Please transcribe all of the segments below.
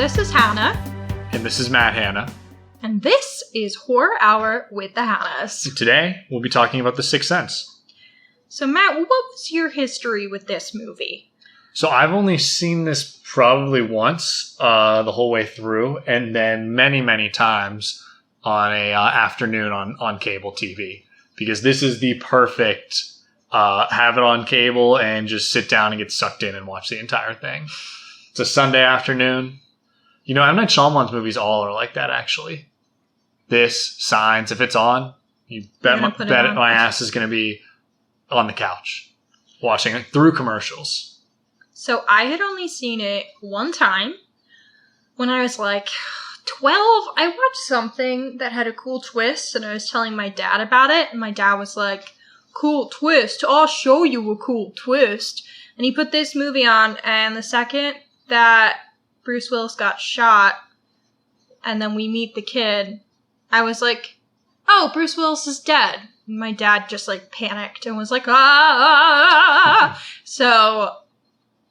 This is Hanna. And this is Matt Hanna. And this is Horror Hour with the Hannas. Today, we'll be talking about The Sixth Sense. So Matt, what was your history with this movie? So I've only seen this probably once, the whole way through, and then many, many times on a afternoon on cable TV. Because this is the perfect have it on cable and just sit down and get sucked in and watch the entire thing. It's a Sunday afternoon. You know, M. Night Shyamalan's movies all are like that, actually. This, Signs, if it's on, you bet my ass is going to be on the couch watching it through commercials. So I had only seen it one time when I was like 12. I watched something that had a cool twist and I was telling my dad about it. And my dad was like, cool twist. I'll show you a cool twist. And he put this movie on, and the second that Bruce Willis got shot and then we meet the kid, I was like, oh, Bruce Willis is dead. And my dad just like panicked and was like, ah. So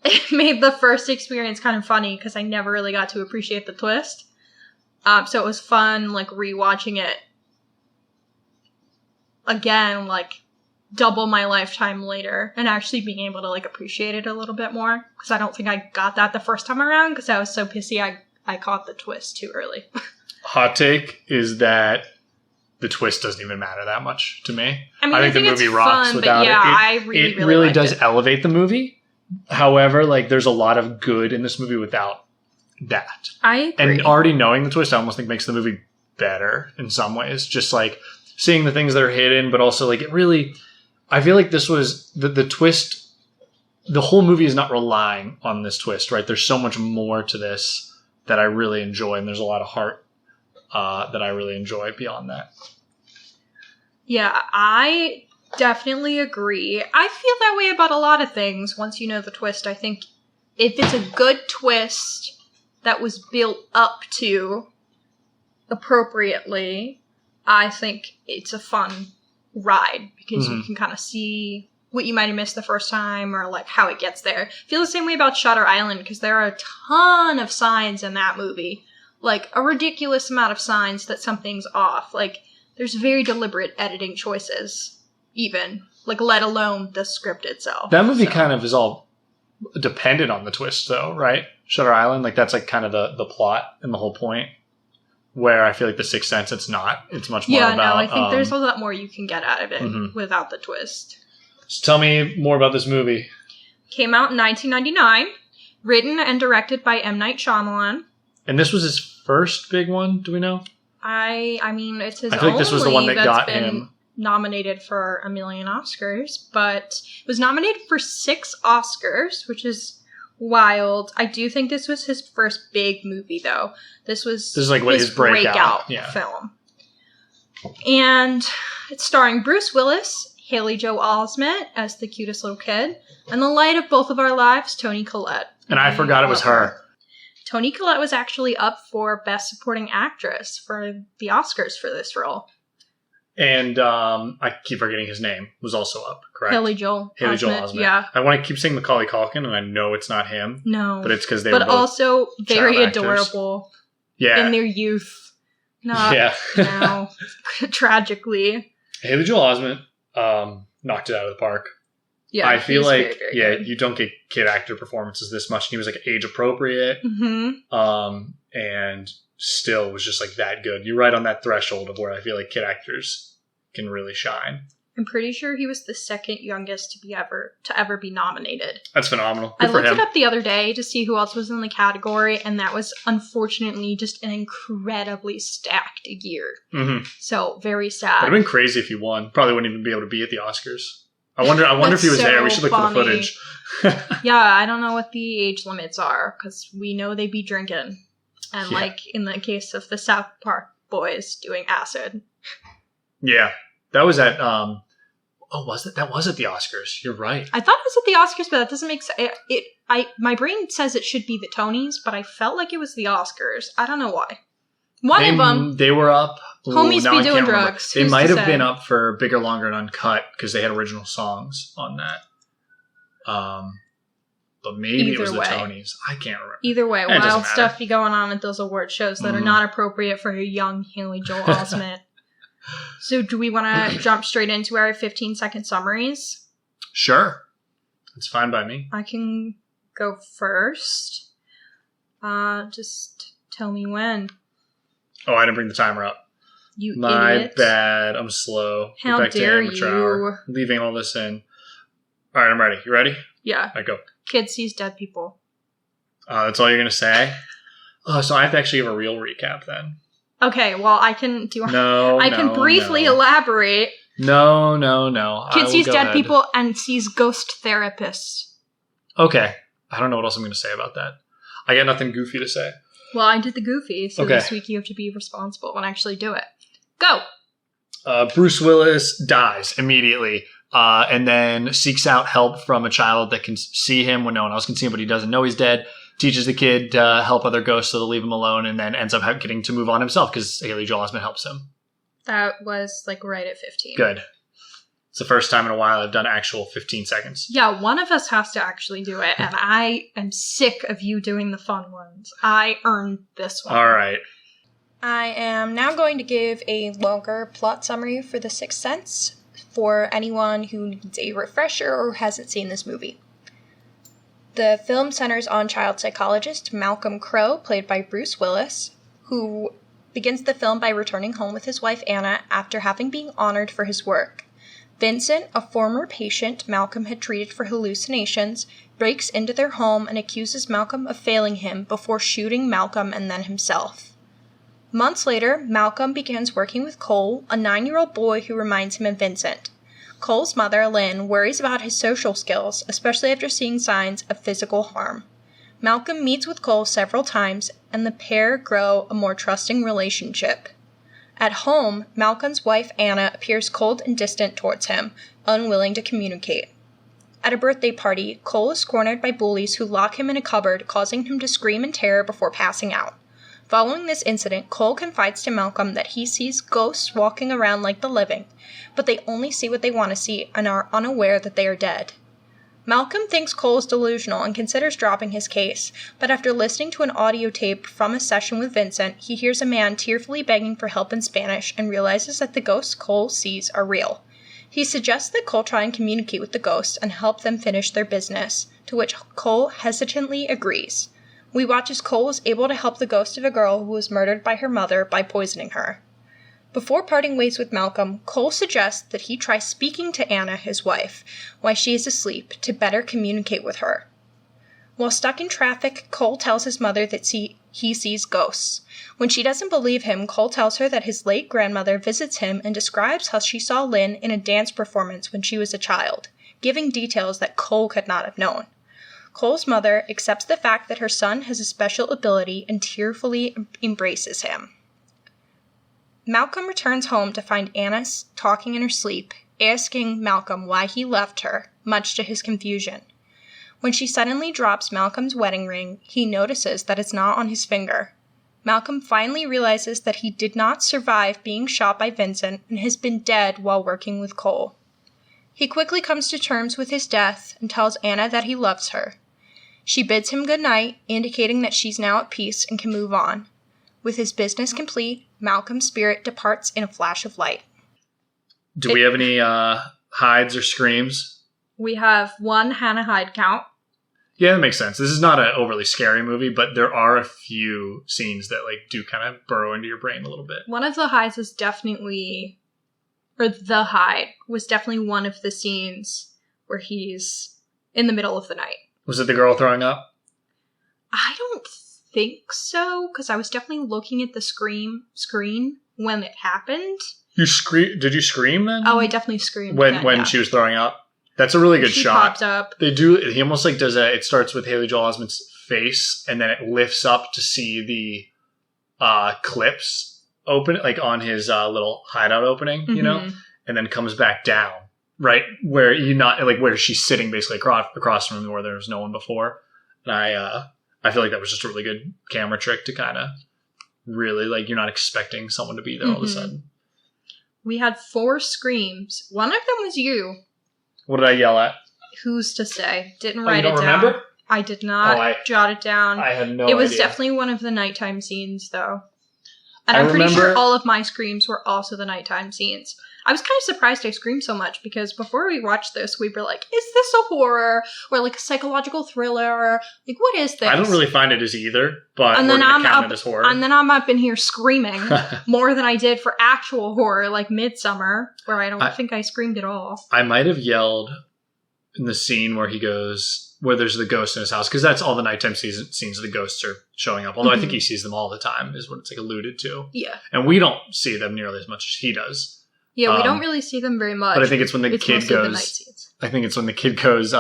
it made the first experience kind of funny because I never really got to appreciate the twist. So it was fun, like, rewatching it again, like, double my lifetime later, and actually being able to, like, appreciate it a little bit more. Because I don't think I got that the first time around, because I was so pissy I caught the twist too early. Hot take is that the twist doesn't even matter that much to me. I mean, I think the movie rocks without it. I really does elevate the movie. However, like, there's a lot of good in this movie without that. I agree. And already knowing the twist, I almost think makes the movie better in some ways. Just like seeing the things that are hidden, but also like it really, I feel like this was the twist. The whole movie is not relying on this twist, right? There's so much more to this that I really enjoy. And there's a lot of heart that I really enjoy beyond that. Yeah, I definitely agree. I feel that way about a lot of things once you know the twist. I think if it's a good twist that was built up to appropriately, I think it's a fun ride because you can kind of see what you might have missed the first time or like how it gets there. I feel the same way about Shutter Island because there are a ton of signs in that movie. Like a ridiculous amount of signs that something's off. Like there's very deliberate editing choices even, like let alone the script itself. That movie kind of is all dependent on the twist though, right? Shutter Island, like that's like kind of the plot and the whole point. Where I feel like The Sixth Sense, it's not. It's much more about... Yeah, no, I think there's a lot more you can get out of it without the twist. So tell me more about this movie. Came out in 1999, written and directed by M. Night Shyamalan. And this was his first big one, do we know? I mean, it's his I feel like this was the one that got him nominated for a million Oscars, but it was nominated for 6 Oscars, which is wild. I do think this was his first big movie, though. This is like his breakout film. And it's starring Bruce Willis, Haley Joel Osment as the cutest little kid, and the light of both of our lives, Toni Collette. And I forgot it was her. Toni Collette was actually up for Best Supporting Actress for the Oscars for this role. And I keep forgetting his name, was also up, correct? Haley Joel Osment, yeah. I want to keep saying Macaulay Culkin, and I know it's not him. No. But it's because they were both also very adorable in their youth. Not now, tragically. Haley Joel Osment knocked it out of the park. Yeah, I feel like, very, very good. You don't get kid actor performances this much. And he was like age appropriate. And still was just like that good. You're right on that threshold of where I feel like kid actors can really shine. I'm pretty sure he was the second youngest to ever be nominated. That's phenomenal. Good I looked it up the other day to see who else was in the category, and that was unfortunately just an incredibly stacked year. So very sad. It would have been crazy if he won. Probably wouldn't even be able to be at the Oscars. I wonder if he was there. We should look for the footage. Yeah, I don't know what the age limits are because we know they be drinking. And like in the case of the South Park boys doing acid. Yeah, that was at was it? That was at the Oscars. You're right. I thought it was at the Oscars, but that doesn't make sense. My brain says it should be the Tonys, but I felt like it was the Oscars. I don't know why. One of them. They were up. Homies be doing drugs. They might have been up for Bigger, Longer, and Uncut because they had original songs on that. but maybe it was Either the way. Tonys. I can't remember. Either way, It doesn't wild matter. stuff be going on at those award shows that are not appropriate for a young Haley Joel Osment. So do we want to jump straight into our 15-second summaries? Sure. It's fine by me. I can go first. Just tell me when. Oh, I didn't bring the timer up. You My idiot. bad. I'm slow. Get How back to dare amateur you. hour. Leaving all this in. All right, I'm ready. You ready? Yeah. All right, go. Kid sees dead people. That's all you're going to say? Oh, so I have to actually give a real recap then. Okay, well, I can do. No, I can briefly no. elaborate. No. Kid sees dead people and sees ghost therapists. Okay. I don't know what else I'm going to say about that. I got nothing goofy to say. Well, I did the goofy, so Okay. this week you have to be responsible and actually do it. Go! Bruce Willis dies immediately and then seeks out help from a child that can see him when no one else can see him, but he doesn't know he's dead. Teaches the kid to help other ghosts so they'll leave him alone, and then ends up getting to move on himself because Haley Joel Osment helps him. That was like right at 15. Good. It's the first time in a while I've done actual 15 seconds. Yeah, one of us has to actually do it, and I am sick of you doing the fun ones. I earned this one. All right. I am now going to give a longer plot summary for The Sixth Sense for anyone who needs a refresher or hasn't seen this movie. The film centers on child psychologist Malcolm Crowe, played by Bruce Willis, who begins the film by returning home with his wife Anna after having been honored for his work. Vincent, a former patient Malcolm had treated for hallucinations, breaks into their home and accuses Malcolm of failing him before shooting Malcolm and then himself. Months later, Malcolm begins working with Cole, a 9-year-old boy who reminds him of Vincent. Cole's mother, Lynn, worries about his social skills, especially after seeing signs of physical harm. Malcolm meets with Cole several times, and the pair grow a more trusting relationship. At home, Malcolm's wife, Anna, appears cold and distant towards him, unwilling to communicate. At a birthday party, Cole is cornered by bullies who lock him in a cupboard, causing him to scream in terror before passing out. Following this incident, Cole confides to Malcolm that he sees ghosts walking around like the living, but they only see what they want to see and are unaware that they are dead. Malcolm thinks Cole is delusional and considers dropping his case, but after listening to an audio tape from a session with Vincent, he hears a man tearfully begging for help in Spanish and realizes that the ghosts Cole sees are real. He suggests that Cole try and communicate with the ghosts and help them finish their business, to which Cole hesitantly agrees. We watch as Cole is able to help the ghost of a girl who was murdered by her mother by poisoning her. Before parting ways with Malcolm, Cole suggests that he try speaking to Anna, his wife, while she is asleep, to better communicate with her. While stuck in traffic, Cole tells his mother that he sees ghosts. When she doesn't believe him, Cole tells her that his late grandmother visits him and describes how she saw Lynn in a dance performance when she was a child, giving details that Cole could not have known. Cole's mother accepts the fact that her son has a special ability and tearfully embraces him. Malcolm returns home to find Anna talking in her sleep, asking Malcolm why he left her, much to his confusion. When she suddenly drops Malcolm's wedding ring, he notices that it's not on his finger. Malcolm finally realizes that he did not survive being shot by Vincent and has been dead while working with Cole. He quickly comes to terms with his death and tells Anna that he loves her. She bids him good night, indicating that she's now at peace and can move on. With his business complete, Malcolm's spirit departs in a flash of light. Do we have any hides or screams? We have one Hanna hide count. Yeah, that makes sense. This is not an overly scary movie, but there are a few scenes that do kind of burrow into your brain a little bit. One of the hides is definitely, or the hide was definitely one of the scenes where he's in the middle of the night. Was it the girl throwing up? I don't think so, because I was definitely looking at the screen when it happened. Did you scream then? Oh, I definitely screamed when she was throwing up. That's a really good she shot. Popped up. He almost does it starts with Haley Joel Osment's face, and then it lifts up to see the clips open, on his little hideout opening, and then comes back down, right where where she's sitting basically across from him where there was no one before. And I feel like that was just a really good camera trick to kind of really, you're not expecting someone to be there all of a sudden. We had 4 screams. One of them was you. What did I yell at? Who's to say? Didn't write you don't it down. remember? I did not jot it down. I had no idea. It was definitely one of the nighttime scenes, though. And I'm pretty sure all of my screams were also the nighttime scenes. I was kind of surprised I screamed so much because before we watched this, we were like, is this a horror or like a psychological thriller? Like, what is this? I don't really find it as either, but we're going to count it as horror. And then I'm up in here screaming more than I did for actual horror, like Midsummer, where I don't think I screamed at all. I might have yelled in the scene where he goes, where there's the ghost in his house, because that's all the nighttime scenes of the ghosts are showing up. Although I think he sees them all the time, is what it's like alluded to. Yeah. And we don't see them nearly as much as he does. Yeah, we don't really see them very much. But I think it's when the kid goes,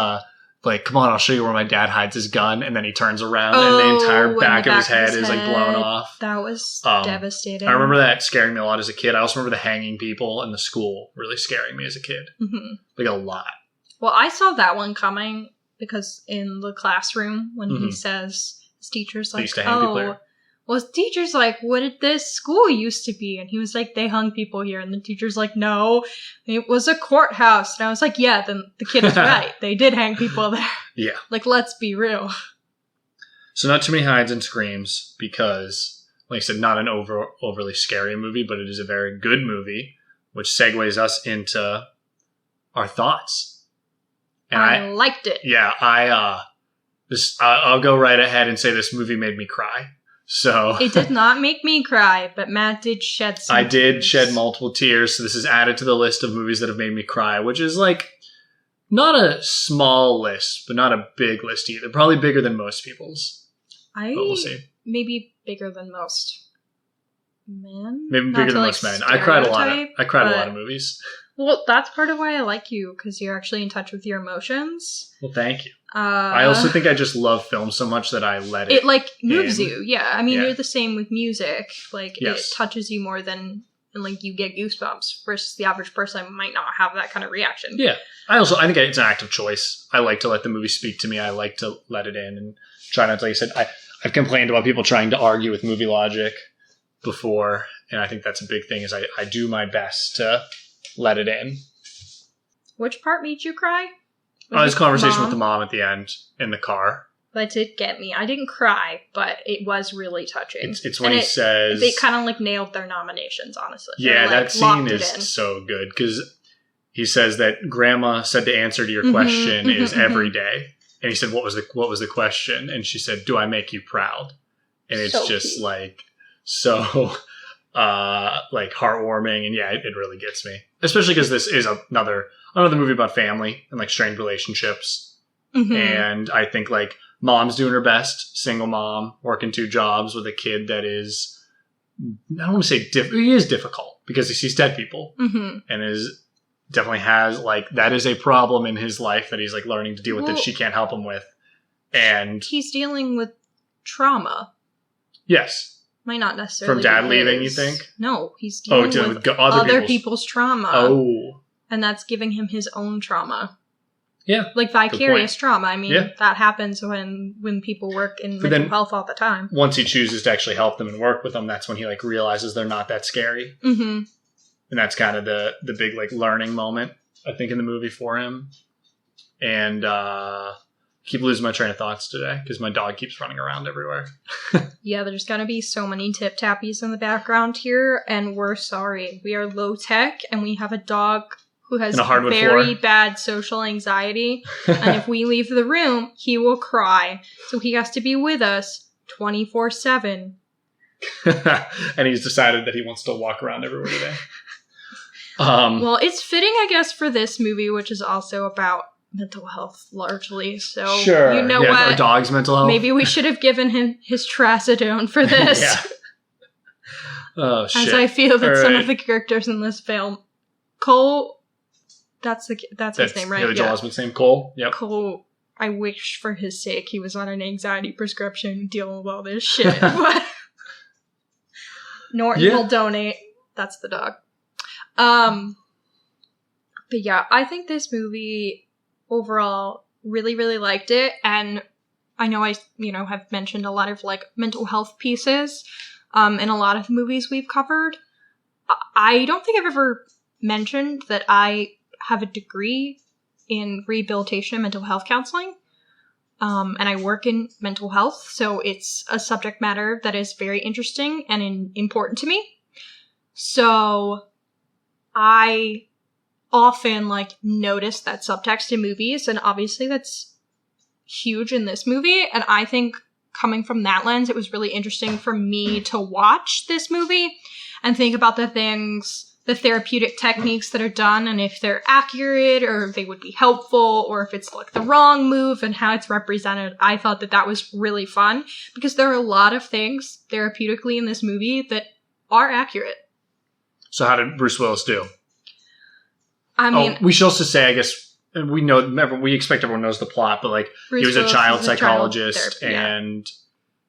like, come on, I'll show you where my dad hides his gun. And then he turns around and the entire back of his head is like blown off. That was devastating. I remember that scaring me a lot as a kid. I also remember the hanging people in the school really scaring me as a kid. Mm-hmm. Like a lot. Well, I saw that one coming because in the classroom when he says, his teacher's like, well, his teacher's like, what did this school used to be? And he was like, they hung people here. And the teacher's like, no, it was a courthouse. And I was like, yeah, then the kid is right. They did hang people there. Yeah. Like, let's be real. So not too many hides and screams because, like I said, not an overly scary movie, but it is a very good movie, which segues us into our thoughts. And I liked it. Yeah, I'll go right ahead and say this movie made me cry. So it did not make me cry, but Matt did shed some tears. did shed multiple tears, so this is added to the list of movies that have made me cry, which is like not a small list, but not a big list either. Probably bigger than most people's. But we'll see. Maybe bigger than most men. Maybe bigger than most men. I cried a lot. A lot of movies. Well, that's part of why I like you, because you're actually in touch with your emotions. Well, thank you. I also think I just love film so much that I let it. It like moves you, yeah. I mean, you're the same with music. Like it touches you more than, and like you get goosebumps. Versus the average person might not have that kind of reaction. Yeah, I think it's an act of choice. I like to let the movie speak to me. I like to let it in and try not to. Like I said, I've complained about people trying to argue with movie logic before, and I think that's a big thing. Is I do my best to let it in. Which part made you cry? This conversation with the mom at the end in the car. That did get me. I didn't cry, but it was really touching. It's when he says... They kind of like nailed their nominations, honestly. Yeah, that scene is so good because he says that grandma said the answer to your question is every day. And he said, what was the question? And she said, do I make you proud? And it's so just cute. Like so like heartwarming, and yeah, it really gets me. Especially because this is another movie about family and like strained relationships. Mm-hmm. And I think like mom's doing her best, single mom, working 2 jobs with a kid that is, I don't want to say he is difficult because he sees dead people and definitely has like, that is a problem in his life that he's like learning to deal with that she can't help him with. And he's dealing with trauma. Yes. Might not necessarily from dad leaving, you think? No, he's dealing with other people's trauma. Oh. And that's giving him his own trauma. Yeah. Like vicarious trauma. I mean, that happens when people work in mental health all the time. Once he chooses to actually help them and work with them, that's when he like realizes they're not that scary. Mm-hmm. And that's kind of the big like learning moment, I think, in the movie for him. And keep losing my train of thoughts today because my dog keeps running around everywhere. Yeah, there's going to be so many tip-tappies in the background here, and we're sorry. We are low-tech, and we have a dog who has very bad social anxiety, and if we leave the room, he will cry. So he has to be with us 24/7. And he's decided that he wants to walk around everywhere today. Well, it's fitting, I guess, for this movie, which is also about mental health largely. So sure. You know what? Our dog's mental health. Maybe we should have given him his trazodone for this. Yeah. Oh shit. As I feel that some of the characters in this film, Cole, that's his name, right? Haley Joel Osment's name, Cole. Yep. Cole. I wish for his sake he was on an anxiety prescription dealing with all this shit. But Norton will donate. That's the dog. But yeah, I think this movie overall really, really liked it. And I know I have mentioned a lot of like mental health pieces in a lot of movies we've covered. I don't think I've ever mentioned that I have a degree in rehabilitation and mental health counseling. and I work in mental health, so it's a subject matter that is very interesting and important to me. So I often like notice that subtext in movies, and obviously that's huge in this movie. And I think coming from that lens, it was really interesting for me to watch this movie and think about the therapeutic techniques that are done, and if they're accurate or if they would be helpful, or if it's like the wrong move and how it's represented. I thought that was really fun because there are a lot of things therapeutically in this movie that are accurate. So how did Bruce Willis do? I mean, we should also say, I guess, we expect everyone knows the plot, but like Bruce he was a Willis child is a psychologist, child and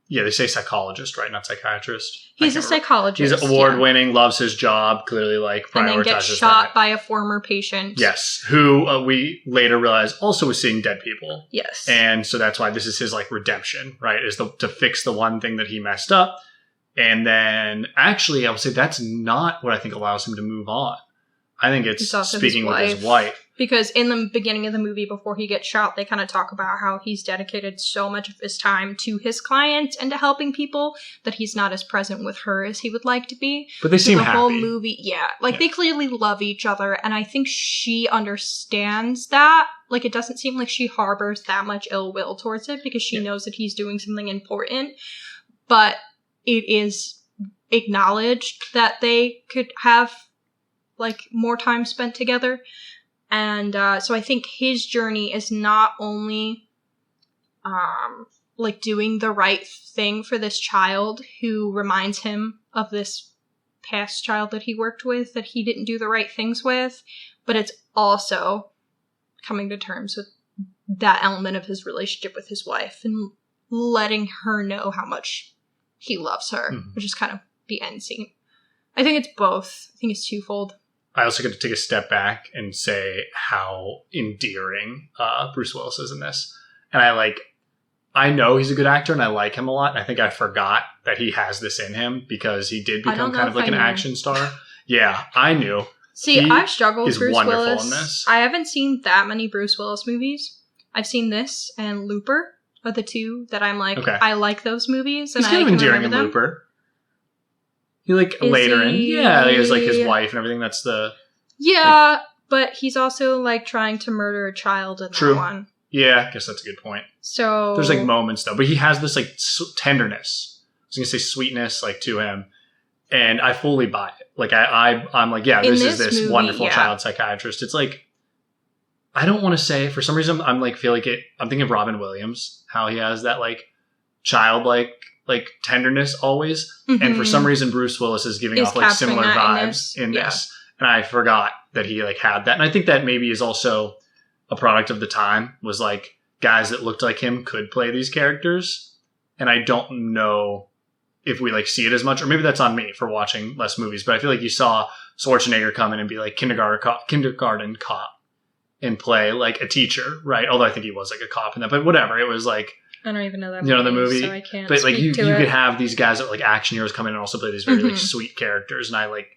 they say psychologist, right? Not psychiatrist. He's a psychologist. He's award-winning, loves his job, clearly like prioritizes that. And then gets shot by a former patient. Yes, who we later realize also was seeing dead people. Yes. And so that's why this is his like redemption, right? Is to fix the one thing that he messed up. And then actually, I would say that's not what I think allows him to move on. I think it's speaking with his wife. Because in the beginning of the movie, before he gets shot, they kind of talk about how he's dedicated so much of his time to his clients and to helping people that he's not as present with her as he would like to be. But they seem happy. The whole movie, they clearly love each other, and I think she understands that. Like, it doesn't seem like she harbors that much ill will towards it because she knows that he's doing something important. But it is acknowledged that they could have like more time spent together. And so I think his journey is not only like doing the right thing for this child who reminds him of this past child that he worked with that he didn't do the right things with, but it's also coming to terms with that element of his relationship with his wife and letting her know how much he loves her, which is kind of the end scene. I think it's both. I think it's twofold. I also get to take a step back and say how endearing Bruce Willis is in this. And I know he's a good actor and I like him a lot. And I think I forgot that he has this in him because he did become kind of like an action star. Yeah, I knew. See, I struggle with Bruce wonderful Willis. In this. I haven't seen that many Bruce Willis movies. I've seen this and Looper are the two that I'm like, okay. I like those movies. And he's kind of endearing in Looper. He later in. Yeah, he has like his wife and everything. That's the... Yeah, but he's also like trying to murder a child in that one. Yeah, I guess that's a good point. So... There's like moments though, but he has this like tenderness. I was going to say sweetness like to him. And I fully buy it. Like I'm like, yeah, this is this movie, wonderful child psychiatrist. It's like, I don't want to say, for some reason, I'm like, feel like it, I'm thinking of Robin Williams, how he has that like childlike like tenderness always. Mm-hmm. And for some reason, Bruce Willis is giving off like similar vibes in this. And I forgot that he like had that. And I think that maybe is also a product of the time, was like guys that looked like him could play these characters. And I don't know if we like see it as much, or maybe that's on me for watching less movies. But I feel like you saw Schwarzenegger come in and be like kindergarten cop and play like a teacher, right? Although I think he was like a cop in that, but whatever. It was like, I don't even know that the movie. So I can't. But like you could have these guys that like action heroes come in and also play these very like sweet characters, and I like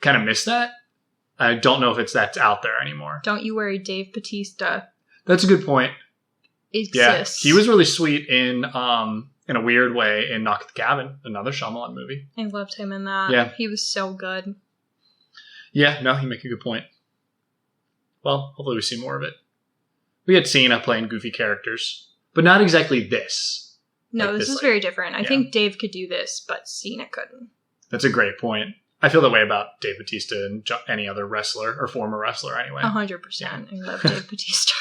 kind of miss that. I don't know if that's out there anymore. Don't you worry, Dave Bautista. That's a good point. Exists. Yeah, he was really sweet in a weird way in Knock at the Cabin, another Shyamalan movie. I loved him in that. Yeah, he was so good. Yeah, no, you make a good point. Well, hopefully we see more of it. We had Cena playing goofy characters. But not exactly this. No, like this is very different. I think Dave could do this, but Cena couldn't. That's a great point. I feel that way about Dave Bautista and any other wrestler, or former wrestler anyway. 100%. I love Dave Bautista.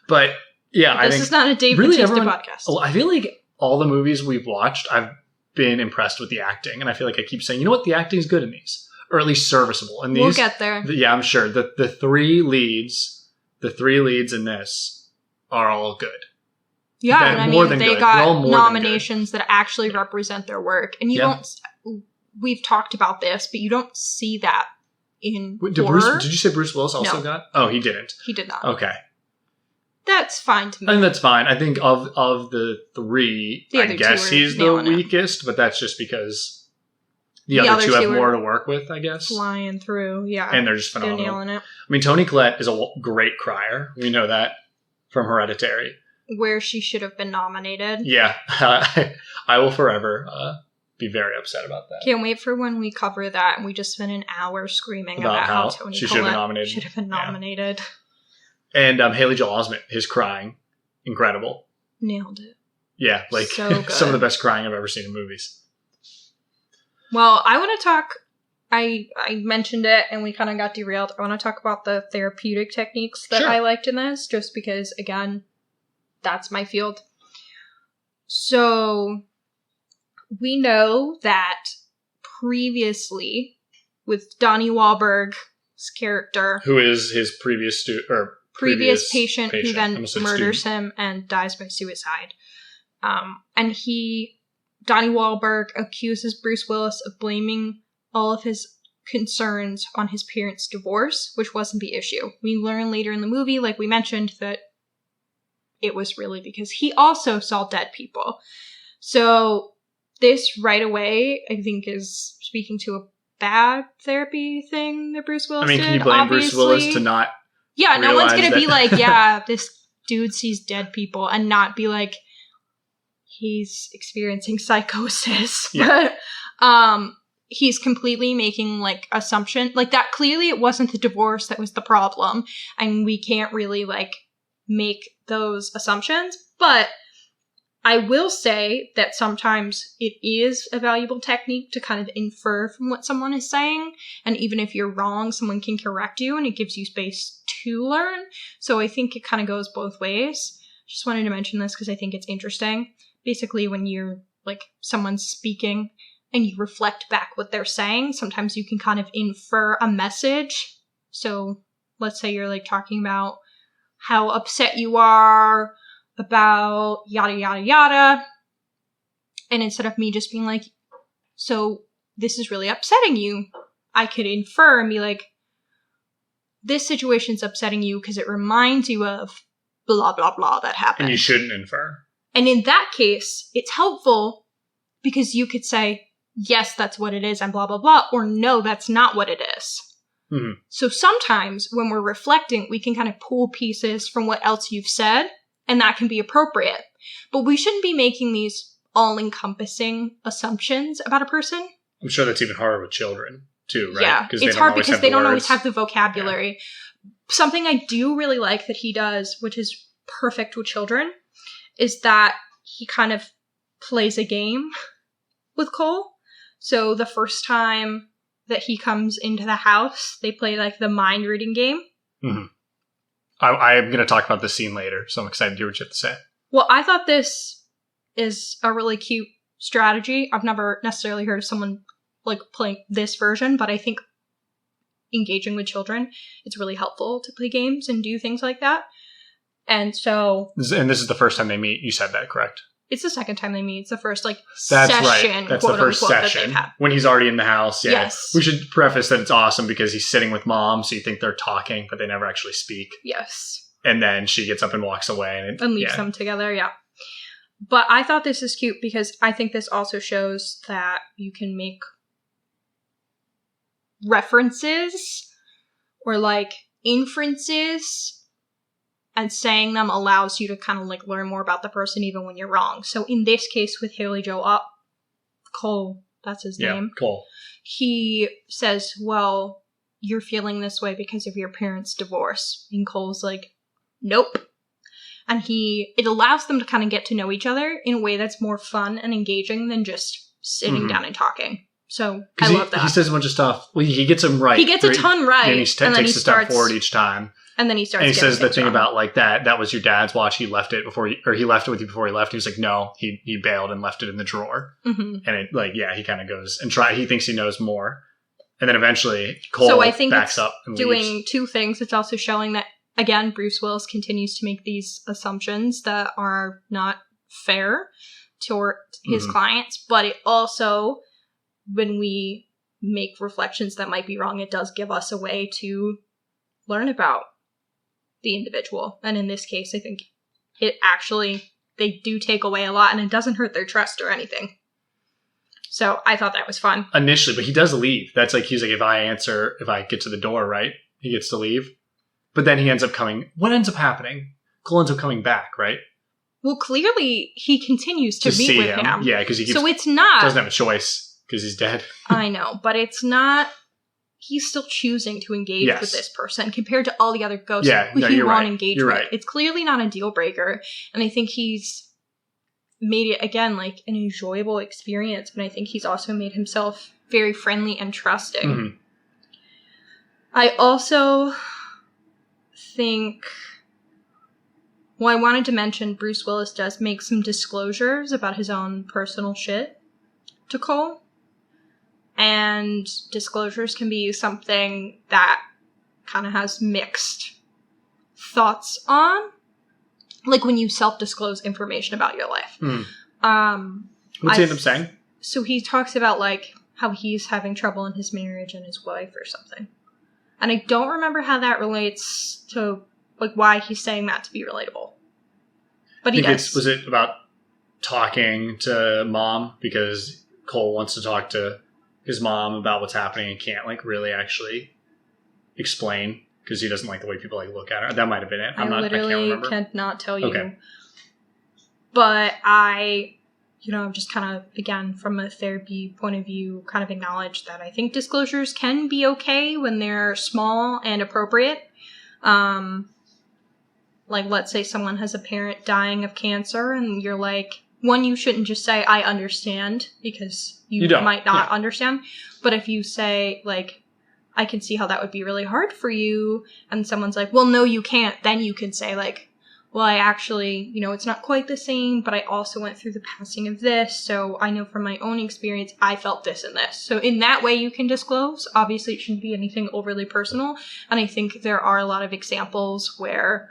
But yeah, I think... This is not a Dave Bautista podcast. I feel like all the movies we've watched, I've been impressed with the acting. And I feel like I keep saying, you know what? The acting's good in these. Or at least serviceable. And these, we'll get there. Yeah, I'm sure. The three leads in this are all good. Yeah, and I mean, they got nominations that actually represent their work. And you don't... We've talked about this, but you don't see that in horror. Did you say Bruce Willis also got? Oh, he didn't. He did not. Okay. That's fine to me. I think that's fine. I think of the three, I guess he's the weakest, but that's just because the other two have more to work with, I guess. Flying through, yeah. And they're just phenomenal. They're nailing it. I mean, Toni Collette is a great crier. We know that from Hereditary. where she should have been nominated. Yeah. I will forever be very upset about that. Can't wait for when we cover that and we just spend an hour screaming about how Toni she should have been nominated. And Haley Joel Osment, his crying, incredible. Nailed it. Yeah, like so some of the best crying I've ever seen in movies. Well, I want to talk, I mentioned it and we kind of got derailed. I want to talk about the therapeutic techniques that I liked in this, just because, again, that's my field. So, we know that previously, with Donnie Wahlberg's character, who is his previous patient who then murders him and dies by suicide. And Donnie Wahlberg accuses Bruce Willis of blaming all of his concerns on his parents' divorce, which wasn't the issue. We learn later in the movie, like we mentioned, that it was really because he also saw dead people. So this right away, I think, is speaking to a bad therapy thing that Bruce Willis did. Can you blame Bruce Willis to not no one's going to be like, yeah, this dude sees dead people, and not be like, he's experiencing psychosis. Yeah. But he's completely making, like, assumption. Like, that clearly it wasn't the divorce that was the problem, and we can't really, like, make those assumptions. But I will say that sometimes it is a valuable technique to kind of infer from what someone is saying. And even if you're wrong, someone can correct you and it gives you space to learn. So I think it kind of goes both ways. Just wanted to mention this because I think it's interesting. Basically, when you're, like, someone's speaking and you reflect back what they're saying, sometimes you can kind of infer a message. So let's say you're, like, talking about how upset you are about yada, yada, yada. And instead of me just being like, so this is really upsetting you, I could infer and be like, this situation's upsetting you because it reminds you of blah, blah, blah that happened. And you shouldn't infer. And in that case, it's helpful because you could say, yes, that's what it is and blah, blah, blah, or no, that's not what it is. Mm-hmm. So sometimes when we're reflecting, we can kind of pull pieces from what else you've said, and that can be appropriate. But we shouldn't be making these all-encompassing assumptions about a person. I'm sure that's even harder with children, too, right? Yeah, it's hard because they don't always have the vocabulary. Yeah. Something I do really like that he does, which is perfect with children, is that he kind of plays a game with Cole. So the first time that he comes into the house, they play, like, the mind-reading game. Mm-hmm. I'm going to talk about this scene later, so I'm excited to hear what you have to say. Well, I thought this is a really cute strategy. I've never necessarily heard of someone, like, playing this version, but I think engaging with children, it's really helpful to play games and do things like that. And so... And this is the first time they meet. You said that, correct? It's the second time they meet. It's the first, like, That's session. Right. That's the first session. When he's already in the house. Yeah. Yes. We should preface that it's awesome because he's sitting with mom, so you think they're talking, but they never actually speak. Yes. And then she gets up and walks away. And leaves them together, yeah. But I thought this is cute because I think this also shows that you can make references or, like, inferences, and saying them allows you to kind of, like, learn more about the person even when you're wrong. So in this case with Haley Joel Cole, that's his name. Cole. He says, well, you're feeling this way because of your parents' divorce. And Cole's like, nope. And it allows them to kind of get to know each other in a way that's more fun and engaging than just sitting down and talking. So I love that. He says a bunch of stuff. Well, he gets them right. He gets a ton right. And he takes a step forward each time. And then he starts. And he says the thing about, like, that was your dad's watch. He left it he left it with you before he left. He was like, no, he bailed and left it in the drawer. Mm-hmm. And it, like, yeah, he kind of goes and he thinks he knows more. And then eventually Cole backs up and doing leaves. Two things. It's also showing that, again, Bruce Willis continues to make these assumptions that are not fair toward his clients. But it also, when we make reflections that might be wrong, it does give us a way to learn about the individual. And in this case, I think they do take away a lot, and it doesn't hurt their trust or anything. So I thought that was fun. Initially, but he does leave. That's like, he's like, if I get to the door, right, he gets to leave. But then he ends up what ends up happening? Cole ends up coming back, right? Well, clearly he continues to meet see with him. Yeah, because he so it's not doesn't have a choice because he's dead. I know, but it's not. He's still choosing to engage with this person compared to all the other ghosts who he won't engage with. Right. It's clearly not a deal breaker, and I think he's made it again like an enjoyable experience. But I think he's also made himself very friendly and trusting. Mm-hmm. I also think. Well, I wanted to mention Bruce Willis does make some disclosures about his own personal shit to Cole. And disclosures can be something that kind of has mixed thoughts on. Like when you self-disclose information about your life. What's he end up saying? So he talks about like how he's having trouble in his marriage and his wife or something. And I don't remember how that relates to like why he's saying that to be relatable. But he does. Was it about talking to mom? Because Cole wants to talk to his mom about what's happening and can't like really actually explain because he doesn't like the way people like look at her. That might have been it. I literally cannot tell you. Okay. But I'm just kind of, again, from a therapy point of view, kind of acknowledge that I think disclosures can be okay when they're small and appropriate. Like, let's say someone has a parent dying of cancer and you're like, one, you shouldn't just say, I understand, because you might not understand. But if you say, like, I can see how that would be really hard for you, and someone's like, well, no, you can't, then you can say, like, well, I actually, it's not quite the same, but I also went through the passing of this, so I know from my own experience, I felt this and this. So in that way, you can disclose. Obviously, it shouldn't be anything overly personal, and I think there are a lot of examples where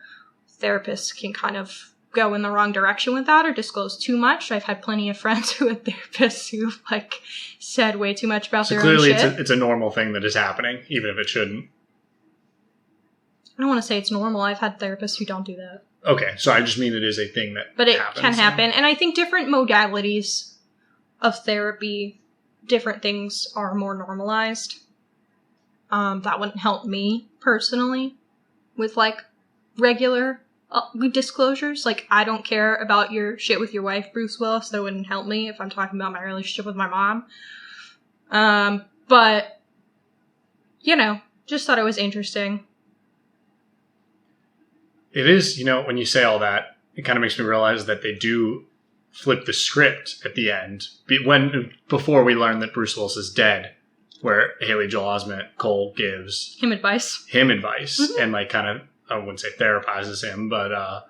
therapists can kind of go in the wrong direction with that or disclose too much. I've had plenty of friends who are therapists who've like said way too much about their own shit. Clearly it's a normal thing that is happening, even if it shouldn't. I don't want to say it's normal. I've had therapists who don't do that. Okay, so I just mean it is a thing that But it can happen. And I think different modalities of therapy, different things are more normalized. That wouldn't help me personally with like regular disclosures. Like, I don't care about your shit with your wife, Bruce Willis. That wouldn't help me if I'm talking about my relationship with my mom. But, just thought it was interesting. It is, when you say all that, it kind of makes me realize that they do flip the script at the end. Before we learn that Bruce Willis is dead, where Haley Joel Osment, Cole, gives him advice. Mm-hmm. And like kind of, I wouldn't say therapizes him, but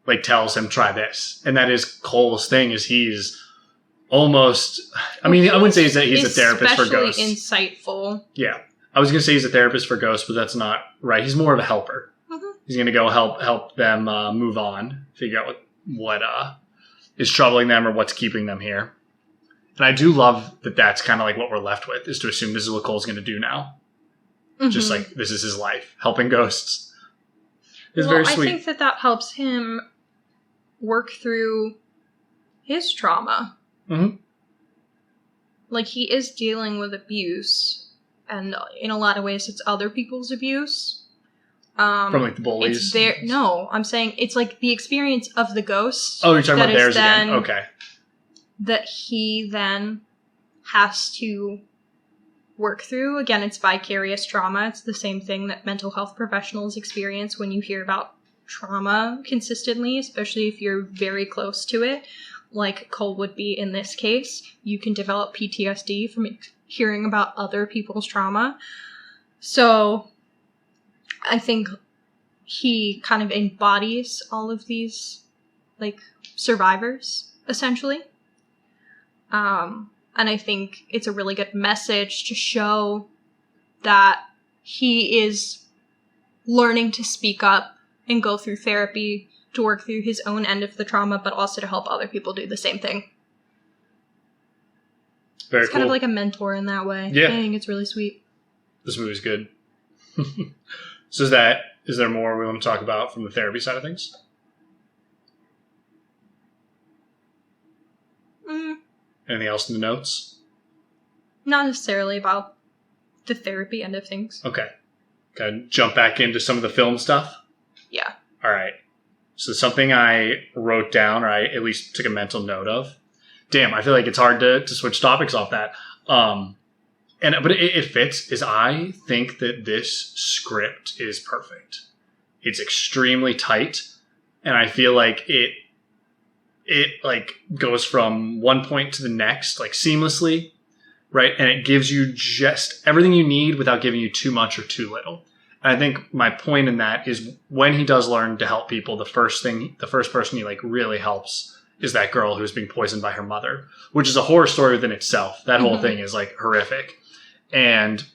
like tells him try this. And that is Cole's thing, is he's almost, I wouldn't say he's a therapist for ghosts. Especially insightful. Yeah. I was going to say he's a therapist for ghosts, but that's not right. He's more of a helper. Mm-hmm. He's going to go help them move on, figure out what is troubling them or what's keeping them here. And I do love that that's kind of like what we're left with, is to assume this is what Cole's going to do now. Mm-hmm. Just like this is his life, helping ghosts. It's very sweet. I think that helps him work through his trauma. Mm-hmm. Like, he is dealing with abuse, and in a lot of ways it's other people's abuse. From like the bullies? No, I'm saying it's like the experience of the ghosts. Oh, you're talking about theirs again. Okay. That he then has to work through. Again, it's vicarious trauma. It's the same thing that mental health professionals experience when you hear about trauma consistently, especially if you're very close to it, like Cole would be in this case. You can develop PTSD from hearing about other people's trauma. So I think he kind of embodies all of these like survivors, essentially. And I think it's a really good message to show that he is learning to speak up and go through therapy to work through his own end of the trauma, but also to help other people do the same thing. Very It's kind of like a mentor in that way. Yeah. I think it's really sweet. This movie's good. So is there more we want to talk about from the therapy side of things? Anything else in the notes? Not necessarily about the therapy end of things. Okay. Can I jump back into some of the film stuff? Yeah. All right. So something I wrote down, or I at least took a mental note of. Damn, I feel like it's hard to switch topics off that. But it fits, is I think that this script is perfect. It's extremely tight, and I feel like it like goes from one point to the next, like seamlessly, right? And it gives you just everything you need without giving you too much or too little. And I think my point in that is when he does learn to help people, the first person he like really helps is that girl who's being poisoned by her mother, which is a horror story within itself. That whole thing is like horrific. And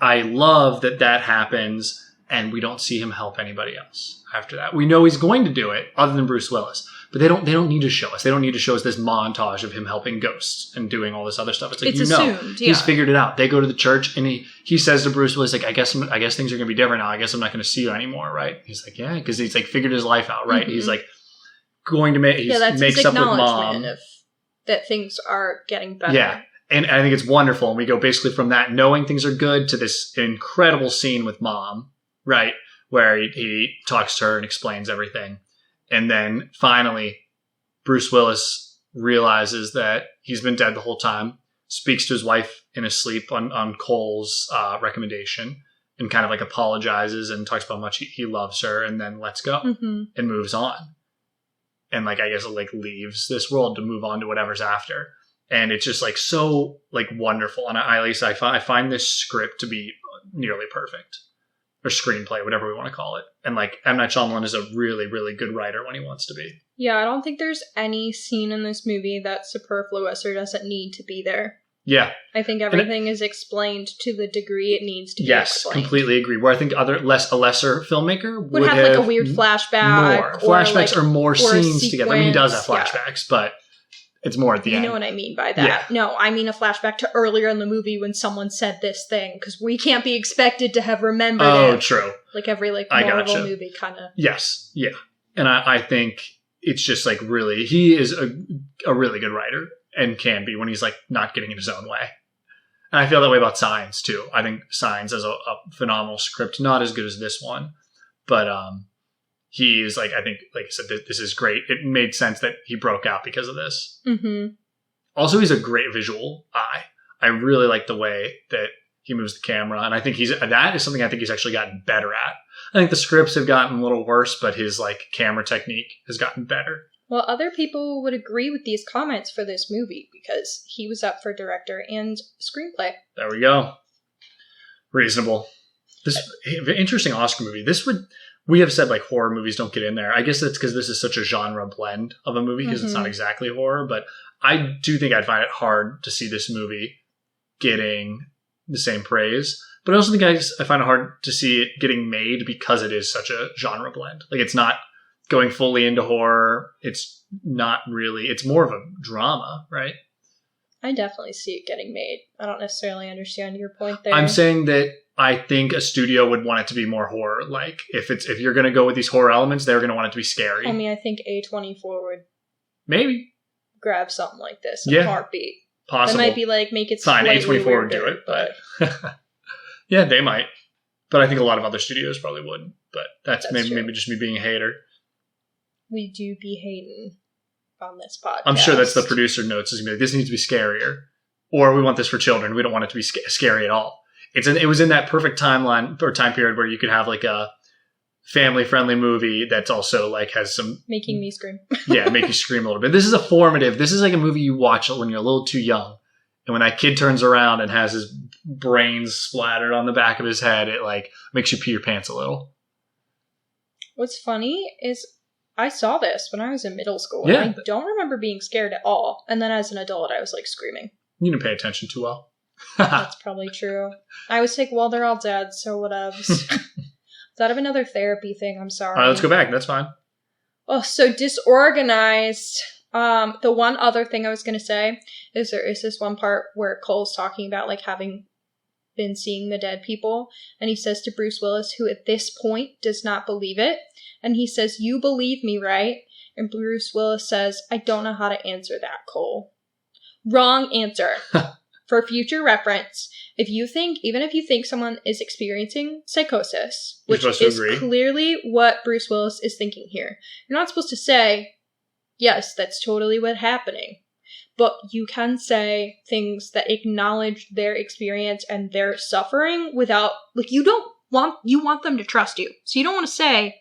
I love that happens and we don't see him help anybody else after that. We know he's going to do it other than Bruce Willis, but they don't need to show us. They don't need to show us this montage of him helping ghosts and doing all this other stuff. It's like, assumed, he's figured it out. They go to the church and he says to Bruce Willis, like, I guess things are going to be different now. I guess I'm not going to see you anymore. Right. He's like, yeah. Cause he's like figured his life out. Right. He's like going to makes up with mom. That things are getting better. Yeah. And I think it's wonderful. And we go basically from that knowing things are good to this incredible scene with mom, right? Where he talks to her and explains everything. And then finally, Bruce Willis realizes that he's been dead the whole time, speaks to his wife in his sleep on Cole's recommendation, and kind of like apologizes and talks about how much he loves her, and then lets go and moves on. And like, I guess it like leaves this world to move on to whatever's after. And it's just like so like wonderful. And I find this script to be nearly perfect, or screenplay, whatever we want to call it. And like M. Night Shyamalan is a really, really good writer when he wants to be. Yeah, I don't think there's any scene in this movie that's superfluous or doesn't need to be there. Yeah. I think everything is explained to the degree it needs to be explained. Yes, completely agree. Where I think a lesser filmmaker would have like a weird flashback. More. Flashbacks or more scenes together. I mean, he does have flashbacks, but it's more at the end. You know what I mean by that. Yeah. No, I mean a flashback to earlier in the movie when someone said this thing, because we can't be expected to have remembered it. Oh, true. Like every like Marvel movie kind of. Yes, yeah. And I think it's just like really, he is a really good writer and can be when he's like not getting in his own way. And I feel that way about Signs too. I think Signs is a phenomenal script, not as good as this one, but he's like, I think, like I said, this is great. It made sense that he broke out because of this. Mm-hmm. Also, he's a great visual eye. I really like the way that he moves the camera. And I think that is something I think he's actually gotten better at. I think the scripts have gotten a little worse, but his like camera technique has gotten better. Well, other people would agree with these comments for this movie because he was up for director and screenplay. There we go. Reasonable. This interesting Oscar movie. We have said like horror movies don't get in there. I guess that's because this is such a genre blend of a movie because it's not exactly horror. But I do think I'd find it hard to see this movie getting the same praise. But I also think I find it hard to see it getting made because it is such a genre blend. Like it's not going fully into horror. It's not really. It's more of a drama, right? I definitely see it getting made. I don't necessarily understand your point there. I'm saying that I think a studio would want it to be more horror. Like if you're going to go with these horror elements, they're going to want it to be scary. I mean, I think A24 would maybe grab something like this in a heartbeat. Possible. They might be like, make it fine. A24 weirder, would do it, but yeah, they might. But I think a lot of other studios probably wouldn't. But that's maybe just me being a hater. We do be hating on this podcast. I'm sure that's the producer notes. Is like, this needs to be scarier, or we want this for children. We don't want it to be scary at all. It was in that perfect timeline or time period where you could have like a family-friendly movie that's also like has some making me scream. Yeah, make you scream a little bit. This is This is like a movie you watch when you're a little too young, and when that kid turns around and has his brains splattered on the back of his head, it like makes you pee your pants a little. What's funny is I saw this when I was in middle school, yeah. and I don't remember being scared at all. And then as an adult, I was like screaming. You didn't pay attention too well. That's probably true. I was like, well, they're all dead, so whatevs. Is that another therapy thing? I'm sorry. All right, let's go back. That's fine. Oh, so disorganized. The one other thing I was going to say is there is this one part where Cole's talking about like having been seeing the dead people. And he says to Bruce Willis, who at this point does not believe it. And he says, you believe me, right? And Bruce Willis says, I don't know how to answer that, Cole. Wrong answer. for future reference, even if you think someone is experiencing psychosis, which is clearly what Bruce Willis is thinking here, you're not supposed to say, yes, that's totally what's happening. But you can say things that acknowledge their experience and their suffering without, like, you want them to trust you. So you don't want to say,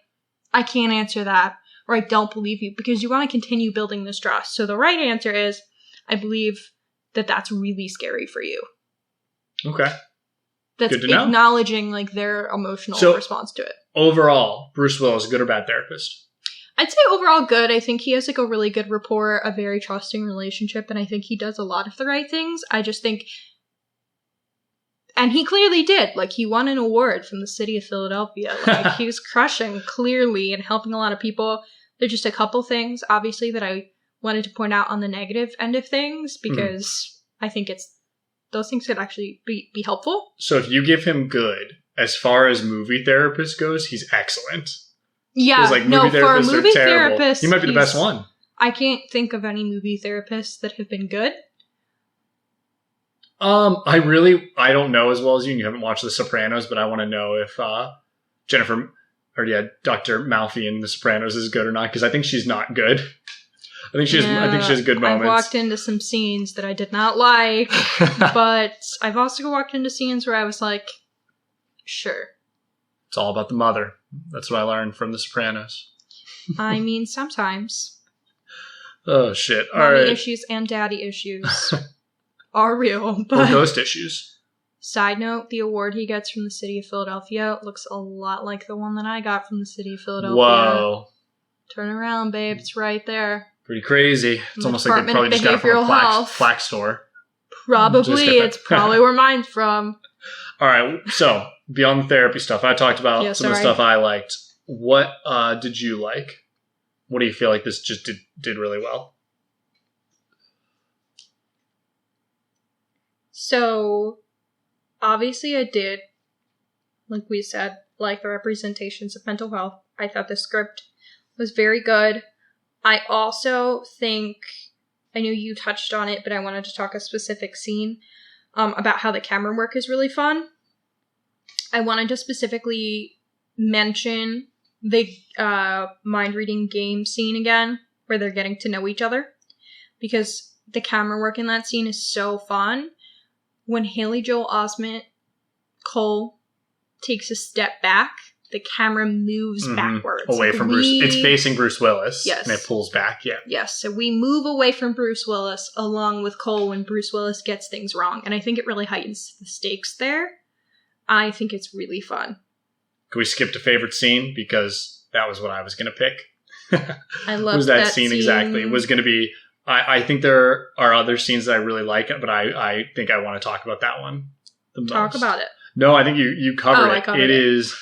I can't answer that, or I don't believe you, because you want to continue building this trust. So the right answer is, I believe that that's really scary for you. Okay. That's good to know. Acknowledging, like, their emotional response to it. Overall, Bruce Willis, good or bad therapist? I'd say overall good. I think he has, like, a really good rapport, a very trusting relationship, and I think he does a lot of the right things. I just think, and he clearly did. Like, he won an award from the city of Philadelphia. Like, he was crushing, clearly, and helping a lot of people. There's just a couple things, obviously, that I wanted to point out on the negative end of things, because I think those things could actually be helpful. So if you give him good, as far as movie therapist goes, he's excellent. Yeah, like, no, for a movie therapist, he might be the best one. I can't think of any movie therapists that have been good. I don't know as well as you, and you haven't watched The Sopranos, but I want to know if Dr. Malfi in The Sopranos is good or not, because I think she's not good. I think she has good moments. I've walked into some scenes that I did not like, but I've also walked into scenes where I was like, sure. It's all about the mother. That's what I learned from The Sopranos. I mean, sometimes. Oh, shit. All Mommy right. issues and daddy issues are real. But or ghost issues. Side note, the award he gets from the city of Philadelphia looks a lot like the one that I got from the city of Philadelphia. Whoa. Turn around, babe. It's right there. Pretty crazy. It's almost like they probably just got it from a plaque store. Probably. It's probably where mine's from. All right. So, beyond the therapy stuff, I talked about some of the stuff I liked. What did you like? What do you feel like this just did really well? So, obviously I did, like we said, like the representations of mental health. I thought the script was very good. I also think, I know you touched on it, but I wanted to talk a specific scene about how the camera work is really fun. I wanted to specifically mention the mind-reading game scene again, where they're getting to know each other, because the camera work in that scene is so fun. When Haley Joel Osment, Cole, takes a step back, the camera moves backwards. Away from Bruce. It's facing Bruce Willis. Yes. And it pulls back, yeah. Yes, so we move away from Bruce Willis along with Cole when Bruce Willis gets things wrong. And I think it really heightens the stakes there. I think it's really fun. Can we skip to favorite scene? Because that was what I was going to pick. I love was that scene exactly. It was going to be... I think there are other scenes that I really like, but I think I want to talk about that one the most. Talk about it. No, I think you covered it. It is...